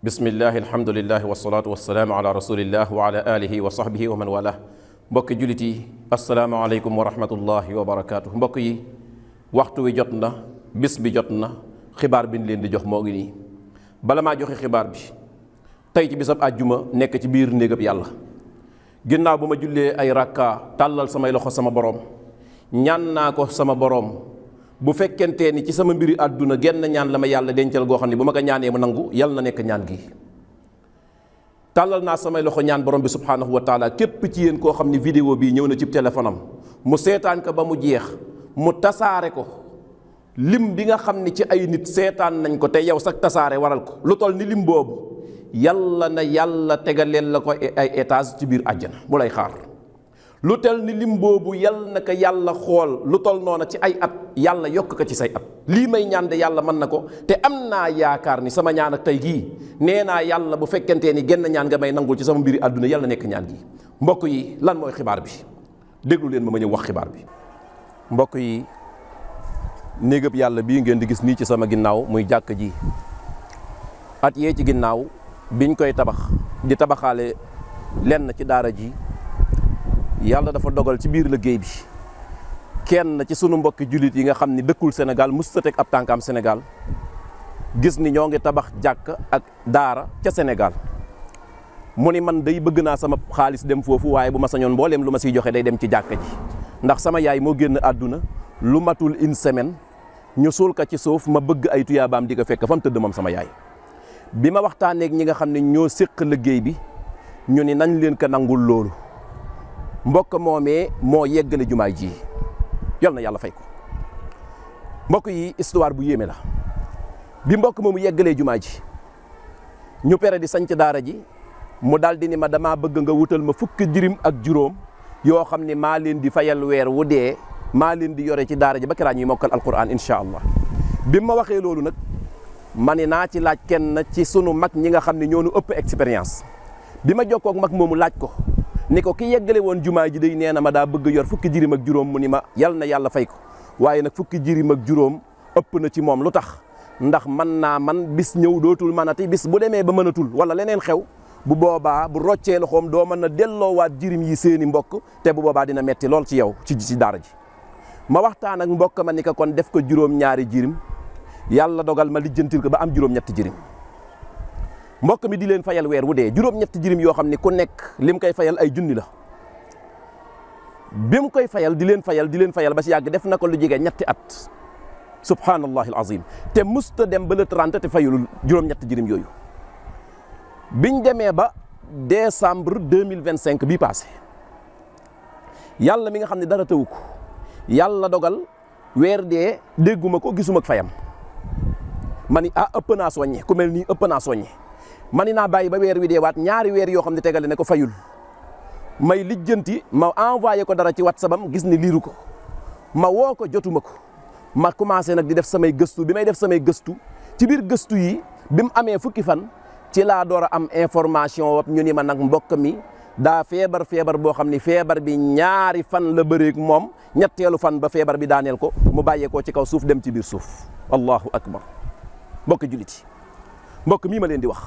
bismillahi alhamdulillahi wasalaatu wasalaamu ala rasulillah wa ala alihi wa sahbihi wa man wala mbokki jullit yi asalaamaaleykum wa rahmatullahi wa barakaatu. mbokk yi waxtu wi jot na, bis bi jot na, xibaar bi ñu leen di jox moo ngi nii. bala maa joxe xibaar bi, tey ci bisab àjjuma nekk ci biir néegab yàlla, ginnaaw bu ma jullee ay rakka tàllal samay loxo sama borom, ñaan naa ko sama borom bu fekkentee ni ci sama mbiri àdduna genn ñaan la ma yàlla dencal goo xam ne bu ma ko ñaanee mu nangu, yàlla na nekk ñaan gi. tàllal naa samay loxo ñaan borom bi subhaanahu wa taala képp ci yéen koo xam ne vidéo bii ñëw na ci téléphone am mu seetaan ko ba mu jeex, mu tasaare ko lim bi nga xam ni ci ay nit seetaan nañ ko te yow sax tasaare waral ko lu toll ni lim boobu, yàlla na yàlla tegaleel la ko ay étage ci biir àjjana mu lay xaar. lu tel ni lim boobu yàlla na ko yàlla xool lu tol noona ci ay at, yàlla yokk ko ci say at. lii may ñaan de yàlla mën na ko, te am naa yaakaar ni sama ñaan ak tey gii nee naa yàlla bu fekkentee ni genn ñaan nga may nangul ci sama mbiri àdduna, yàlla nekk ñaan gi. mbokk yi, lan mooy xibaar bi? déglu leen ma ñëw wax xibaar bi. mbokk yi, néegab yàlla bii ngeen di gis nii ci sama ginnaaw muy jàkk ji, at yee ci ginnaaw biñ koy tabax di tabaxaale lenn ci daara ji, yàlla dafa dogal ci biir liggéey bi kenn ci sunu mbokki jullit yi nga xam ni dëkkul Sénégal, musta teg ab tànkam Sénégal, gis ni ñoo ngi tabax jàkk ak daara ca Sénégal. mu ni man day bëgg naa sama xaalis dem foofu, waaye bu ma sañoon mbooleem lu ma siy joxe day dem ci jàkka ji, ndax sama yaay moo génn àdduna lu matul une semaine ñu suul ko ci suuf, ma bëgg ay tuyaabaam di ko fekk fa mu tëdd moom sama yaay. bi ma waxtaanee ak ñi nga xam ne ñoo séq liggéey bi, ñu ni nañ leen ko nangul loolu. mbokk moomee moo yeggale jumaay ji, yal na yàlla fay ko. mbokk yi, histoire bu yéeme la. bi mbokk moomu yeggalee jumaa ji, ñu pere di sanc daara ji, mu daldi ni ma damaa bëgg nga wutal ma fukki jirim ak juróom yoo xam ne maa leen di fayal weer wu dee, maa leen di yore ci daara ji ba kiraa ñuy mokkal alquran incha allah. bi ma waxee loolu nag, ma ne naa ci laaj kenn ci sunu mag ñi nga xam ne ñoo nu ëpp expérience. bi ma jokkoo ak mag moomu laaj ko ni ko ki yeggale woon jumaa ji day nee na ma daa bëgg yor fukki jirim ak juróom, mu ni ma yal na yàlla fay ko, waaye nag fukki jirim ak juróom ëpp na ci moom. lu tax? ndax man bis ñëw dootul mënati, bis bu demee ba mënatul wala leneen xew, bu boobaa bu roccee loxoom doo mën a delloowaat jirim yi seeni mbokk, te bu boobaa dina metti lool ci yow ci daara ji. ma waxtaan ak mbokk ma ni ko kon def ko juróom-ñaari jirim, yàlla dogal ma lijjantil ko ba am juróom-ñetti jirim. mbokk mi di leen fayal weer wu dee juróom-ñetti jirim yoo xam ne ku nekk lim koy fayal ay junni la. bi mu koy fayal di leen fayal ba si yàgg def na ko lu jege ñetti at, subhanallahi alazim, te musta dem ba le 30 te fayulul juróom-ñetti jirim yooyu. biñ demee ba décembre 2025 bii passé, yàlla mi nga xam ne dara tëwu ko, yàlla dogal weer dee dégguma ko, gisuma ak fayam. ma ni ëpp naa soññe, ku mel nii ëpp naa soññe. ma ni naa bàyyi ba weer wi dee waat ñaari weer yoo xam ne tegale ne ko fayul. may lijjanti, ma envoyé ko dara ci WhatsApp am, gis ni liiru ko. ma woo ko, jotuma ko. ma commencé nag di def samay gëstu. bi may def samay gëstu, ci biir gëstu yi bi mu amee fukki fan ci laa door a am information wap ñu ni ma nag mbokk mi daa feebar boo xam ni feebar bi ñaari fan la bëreeg moom, ñetteelu fan ba feebar bi daaneel ko, mu bàyyeekoo ci kaw suuf dem ci biir suuf. allahu akbar. mbokk jullit yi, mbokk mii ma leen di wax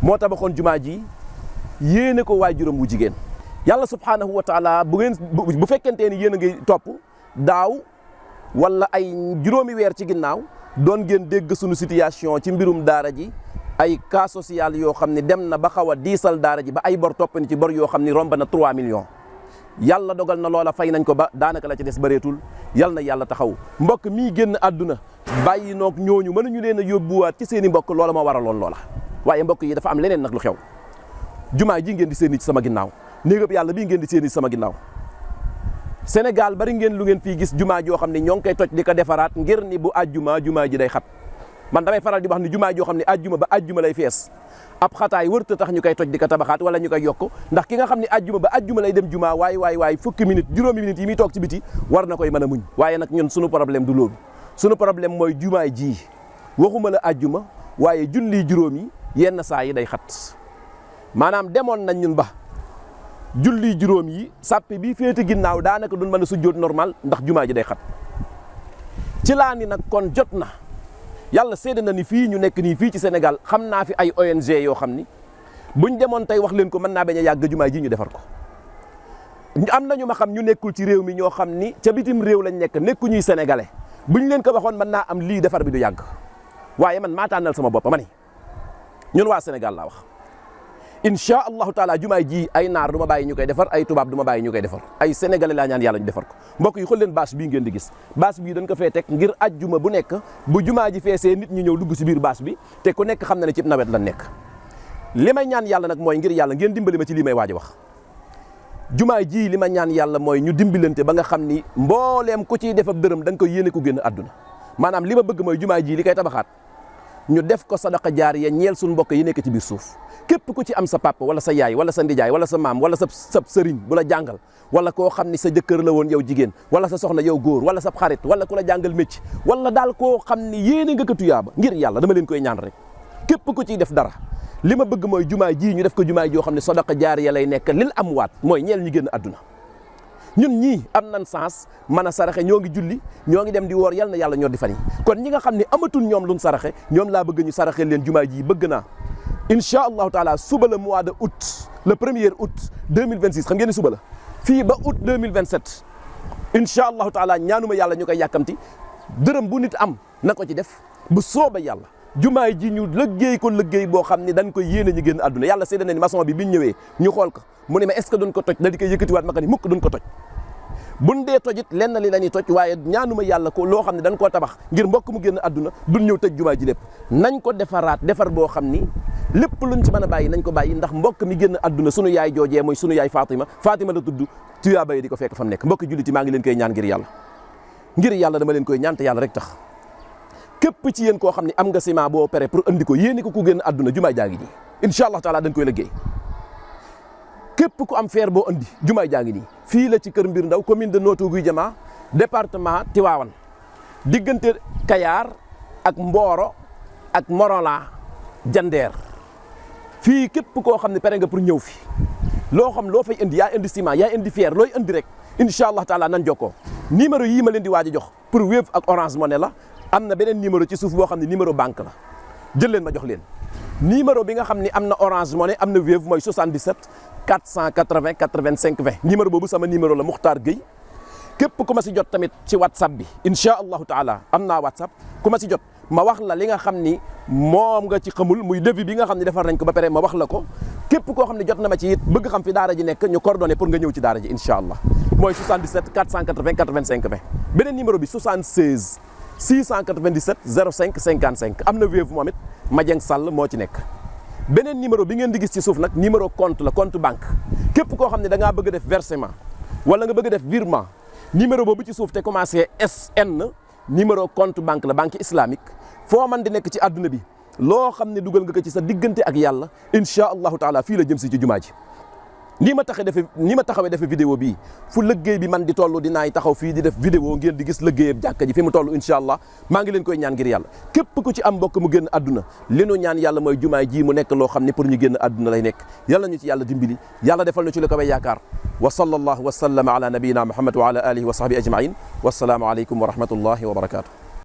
moo tabaxoon jumaa ji, yéene ko waajuram wu jigéen. yàlla subhaanahu wa taala bu fekkentee ni yéen a ngi topp daaw wala ay juróomi weer ci ginnaaw, doon ngeen dégg sunu situation ci mbirum daara ji, ay cas social yoo xam ne dem na ba xaw a diisal daara ji, ba ay bor topp ni ci bor yoo xam ne romb na 3 millions. yàlla dogal na loola fay nañ ko ba daanaka la ci des bëreetul. yal na yàlla taxaw. mbokk mii génn àdduna bàyyi noog ñooñu mënuñu leen a yóbbuwaat ci seen i mbokk, loola moo waraloon loola. waaye mbokk yi, dafa am leneen nag lu xew. jumaa ji ngeen di seen ci sama ginnaaw, néegab yàlla bii ngeen di seen ci sama ginnaaw, Sénégal bari ngeen lu ngeen fii gis jumaa joo xam ne ñoo ngi koy toj di ko defaraat ngir ni bu àjjuma jumaa ji day xat. man damay faral di wax ni jumaa joo xam ne àjjuma ba àjjuma lay fees, ab xataay wërta tax ñu koy toj di ko tabaxaat wala ñu koy yokk, ndax ki nga xam ne àjjuma ba àjjuma lay dem jumaa waay fukki minute juróomi minute yi muy toog ci biti war na koy mën a muñ. waaye nag ñun sunu problème du loolu. sunu problème mooy jumaa ji, waxuma la àjjuma waaye julli juróom yi yenn saa yi day xat. maanaam demoon nañ ñun ba julli juróom yi sàppe bi féete ginnaaw daanaka duñ mën a sujjóot normal ndax jumaa ji day xat. ci laa ni nag kon jot na yàlla seede na ni fii ñu nekk nii fii ci Sénégal xam naa fi ay ONG yoo xam ni buñ demoon tey wax leen ko mën naa bañ a yàgg jumaay ji ñu defar ko. am na ñu ma xam ñu nekkul ci réew mi ñoo xam ni ca bitim réew lañ nekkuñuy sénégalais buñ leen ko waxoon mën naa am lii defar bi du yàgg waaye man maa tànnal sama bopp ma ni ñun waa Sénégal laa wax. incha allahu taala jumaay ji ay naar du ma bàyyi ñu koy defar ay tubaab du ma bàyyi ñu koy defar ay sénégalais laa ñaan yàlla ñu defar ko mbokk yi xool leen bâche bii ngeen di gis bâche bii dañ ko fee teg ngir ajjuma bu nekk bu jumaa ji feesee nit ñi ñëw dugg si biir bâche bi te ku nekk xam na ne ci nawet la nekk. li may ñaan yàlla nag mooy ngir yàlla ngeen dimbali ma ci lii may waaj a wax jumaay ji li ma ñaan yàlla mooy ñu dimbalante ba nga xam ni mbooleem ku ciy def ab dërëm da nga koy yéene ku génn àdduna maanaam li ma bëgg mooy jumaay ji li koy tabaxaat ñu def ko sadaqa jaariya ñeel suñu mbokk yi nekk ci biir suuf képp ku ci am sa papa wala sa yaay wala sa ndijaay wala sa maam wala sa sëriñ bu la jàngal wala koo xam ni sa jëkkër la woon yow jigéen wala sa soxna yow góor wala sa xarit wala ku la jàngal mécc wala daal koo xam ni yéene nga ko tuyaaba ngir yàlla dama leen koy ñaan rek képp ku ciy def dara li ma bëgg mooy jumaay ji ñu def ko jumaay joo xam ne sadaqa jaariya lay nekk lil amwaat mooy ñeel ñu génn àdduna ñun ñii am nañ sens mën a saraxe ñoo ngi julli ñoo ngi dem di woor yal na yàlla ñoo di fan yi kon ñi nga xam ne amatul ñoom luñ saraxe ñoom laa bëgg ñu saraxe leen jumaay ji bëgg naa incha allahu taala suba la mois de août le 1er août 2026 xam ngeen ni suba la fii ba août 2027 incha allahu taala ñaanuma yàlla ñu koy yàkkamti dërëm bu nit am na ko ci def bu sooba yàlla jumaay ji ñu liggéey ko liggéey boo xam ne dañ koy yéene ñu génn àdduna yàlla seede na ni maçon bi biñ ñëwee ñu xool ko mu ne ma est ce que duñ ko toj da di koy yëkkatiwaat ma ko ni mukk duñ ko toj buñ dee tojit lenn li la ñuy toj waaye ñaanuma yàlla ko loo xam ne dañ koo tabax ngir mbokk mu génn àdduna duñ ñëw tëj jumaay ji lépp nañ ko defaraat defar boo xam ni lépp luñ ci mën a bàyyi nañ ko bàyyi ndax mbokk mi génn àdduna sunu yaay joojee mooy sunu yaay Fatima la tudd tuyaaba yi di ko fekk fa mu nekk mbokk julliti maa ngi leen koy ñaan ngir yàlla dama leen koy ñaan te yàlla rek tax képp ci yéen koo xam ne am nga ciment boo pare pour andi ko yéeni ko ku génn àdduna jumaay jaa ngi nii incha allah taala dañ koy liggéey képp ku am fer boo andi jumaay jaa ngi nii fii la ci Kër Mbir Ndaw commune de Notto Gouye Diama département Tivaouane diggante Kayar ak Mboro ak Morolan Jandeer fii képp koo xam ne pare nga pour ñëw fi loo xam loo fay indi yaa indi ciment yaa indi fer looy indi rek incha allah taala nan jokkoo numéro yii ma leen di waaj a jox pour Wave ak Orange Money la am na beneen numéro ci suuf boo xam ne numéro banque la jël leen ma jox leen numéro bi nga xam ne am na Orange Money am na Wave mooy 77 480 85 20 numéro boobu sama numéro la Muxtaar Gueye képp ku ma si jot tamit ci WhatsApp bi incha allahu taala am naa WhatsApp ku ma si jot ma wax la li nga xam ni moom nga ci xamul muy devis bi nga xam ne defar nañ ko ba pare ma wax la ko képp koo xam ne jot na ma ci it bëgg xam fi daara ji nekk ñu coordonné pour nga ñëw ci daara ji incha allah mooy 77 480 85 20 beneen numéro bi 76 697 05 55 am na Wave moom it Madieng Sall moo ci nekk beneen numéro bi ngeen di gis ci suuf nag numéro compte la compte banque képp koo xam ne da ngaa bëgg a def versement wala nga bëgg a def virement numéro boobu ci suuf te commencé SN numéro compte banque la banque islamique foo man di nekk ci àdduna bi loo xam ne dugal nga ko ci sa diggante ak yàlla incha allahu taala fii la jëm si ci jumaa ji ni ma taxawee defe vidéo bii fu liggéey bi man di toll dinaay taxaw fii di def vidéo ngeen di gis liggéeyab jàkka ji fi mu toll incha allah maa ngi leen koy ñaan ngir yàlla képp ku ci am mbokk mu génn àdduna li nu ñaan yàlla mooy jumaay ji mu nekk loo xam ne pour ñu génn àdduna lay nekk yàlla ñu ci yàlla dimbali yàlla defal na ci li ko way yaakaar wa sallallahu wa sallama ala nabiyina muhammad wa ala alihi wa sahbihi ajmain wassalaamu aleykum wa rahmatullahi wa barakatuh